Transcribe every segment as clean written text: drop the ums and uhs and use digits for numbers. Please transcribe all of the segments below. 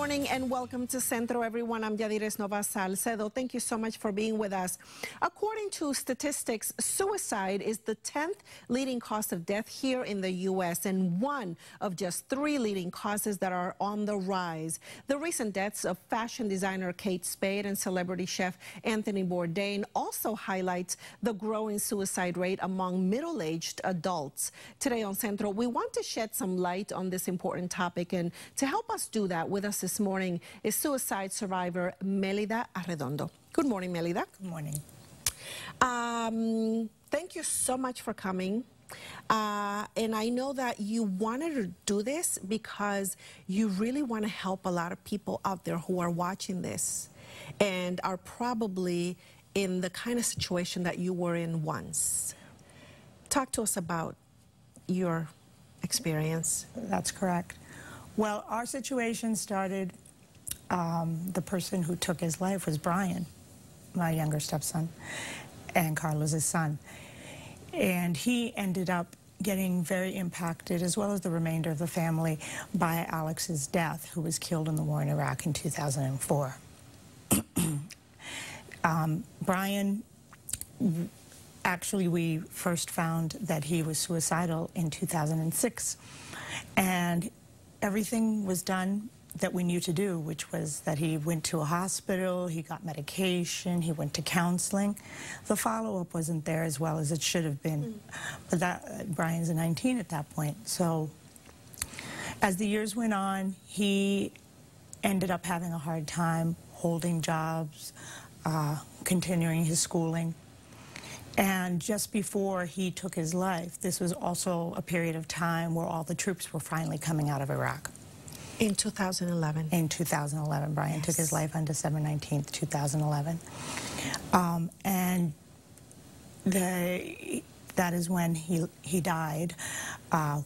morning and welcome to Centro, everyone. I'm Yadires, Nova-Salcedo. Thank you so much for being with us. According to statistics, suicide is the 10th leading cause of death here in the U.S. and one of just 3 leading causes that are on the rise. The recent deaths of fashion designer Kate Spade and celebrity chef Anthony Bourdain also highlights the growing suicide rate among middle-aged adults. Today on Centro, we want to shed some light on this important topic, and to help us do that, with us this morning is suicide survivor Melida Arredondo. Good morning, Melida. Good morning. Thank you so much for coming. And I know that you wanted to do this because you really want to help a lot of people out there who are watching this and are probably in the kind of situation that you were in once. Talk to us about your experience. That's correct. Well, our situation started, the person who took his life was Brian, my younger stepson, and Carlos's son. And he ended up getting very impacted, as well as the remainder of the family, by Alex's death, who was killed in the war in Iraq in 2004. Brian, actually, we first found that he was suicidal in 2006. And everything was done that we knew to do, which was that he went to a hospital, he got medication, he went to counseling. The follow-up wasn't there as well as it should have been. But Brian's 19 at that point. So as the years went on, he ended up having a hard time holding jobs, continuing his schooling. And just before he took his life, this was also a period of time where all the troops were finally coming out of Iraq. In 2011. In 2011. Brian took his life on December 19th, 2011. And that is when he died. All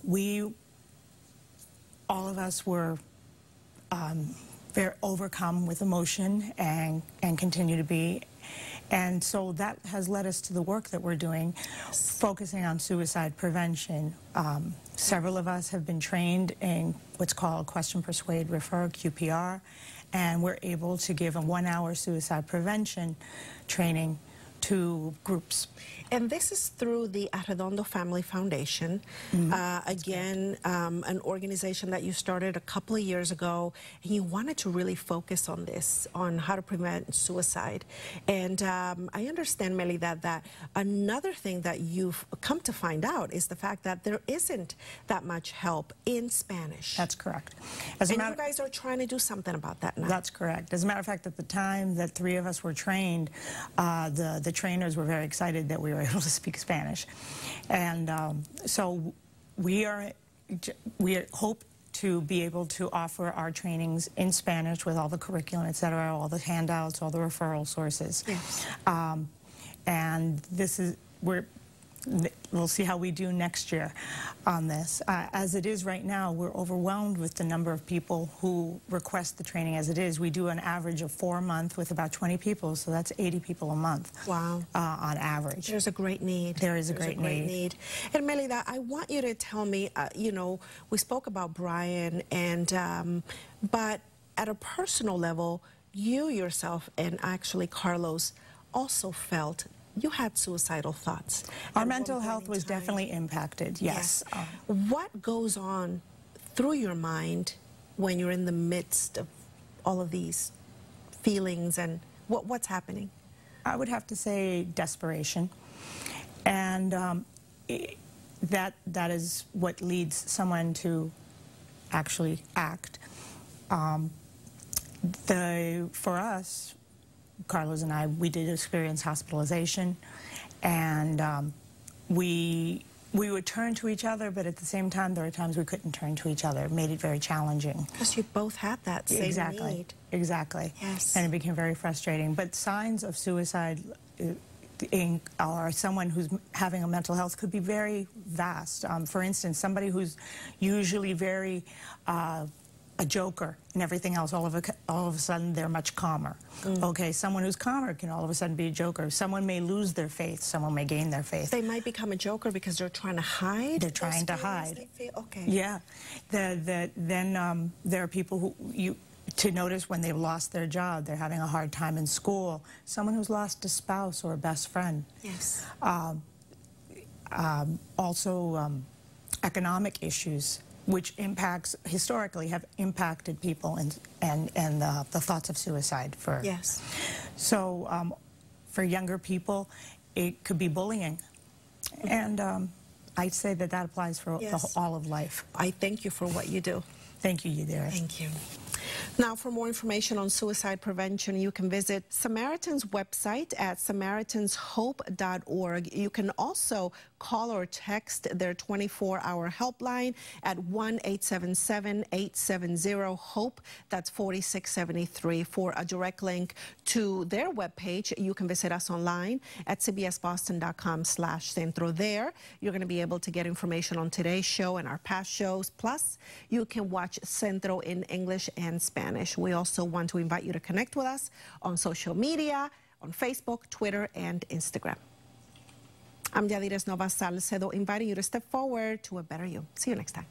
of us were very overcome with emotion and continue to be. And so that has led us to the work that we're doing, focusing on suicide prevention. Several of us have been trained in what's called Question, Persuade, Refer, QPR, and we're able to give a 1-hour suicide prevention training to groups. And this is through the Arredondo Family Foundation, again, an organization that you started a couple of years ago, and you wanted to really focus on this, on how to prevent suicide. And I understand, Melida, that another thing that you've come to find out is the fact that there isn't that much help in Spanish. That's correct. And you guys are trying to do something about that now. That's correct. As a matter of fact, at the time that 3 of us were trained, the trainers were very excited that we were able to speak Spanish. And so we hope to be able to offer our trainings in Spanish with all the curriculum, et cetera, all the handouts, all the referral sources. Yes. And this is, we'll see how we do next year on this. As it is right now, we're overwhelmed with the number of people who request the training as it is. We do an average of 4 a month with about 20 people, so that's 80 people a month. Wow. On average. There's a great need. There is a great need. And Melida, I want you to tell me, you know, we spoke about Brian, and but at a personal level, you yourself and actually Carlos also felt you had suicidal thoughts. Our mental health was definitely impacted, yes. What goes on through your mind when you're in the midst of all of these feelings, and what's happening? I would have to say desperation. And that is what leads someone to actually act. For us, Carlos and I, we did experience hospitalization, and we would turn to each other, but at the same time, there were times we couldn't turn to each other. It made it very challenging. Because you both had that same need. Exactly. Yes. And it became very frustrating. But signs of suicide or someone who's having a mental health could be very vast. For instance, somebody who's usually very a joker and everything else, all of a sudden they're much calmer. Okay, someone who's calmer can all of a sudden be a joker. Someone may lose their faith, someone may gain their faith. They might become a joker because they're trying to hide. They're trying to hide. Okay. Yeah. Then there are people who to notice when they've lost their job, they're having a hard time in school, someone who's lost a spouse or a best friend. Yes. Also, economic issues, which historically have impacted people and the thoughts of suicide. Yes. So for younger people, it could be bullying. And I'd say that applies for all of life. I thank you for what you do. Thank you, Yadires. Thank you. Now, for more information on suicide prevention, you can visit Samaritan's website at SamaritansHope.org. You can also call or text their 24-hour helpline at 1-877-870-HOPE. That's 4673. For a direct link to their webpage, you can visit us online at cbsboston.com/centro. There, you're going to be able to get information on today's show and our past shows. Plus, you can watch Centro in English and Spanish. We also want to invite you to connect with us on social media, on Facebook, Twitter, and Instagram. I'm Yadires Nova-Salcedo, inviting you to step forward to a better you. See you next time.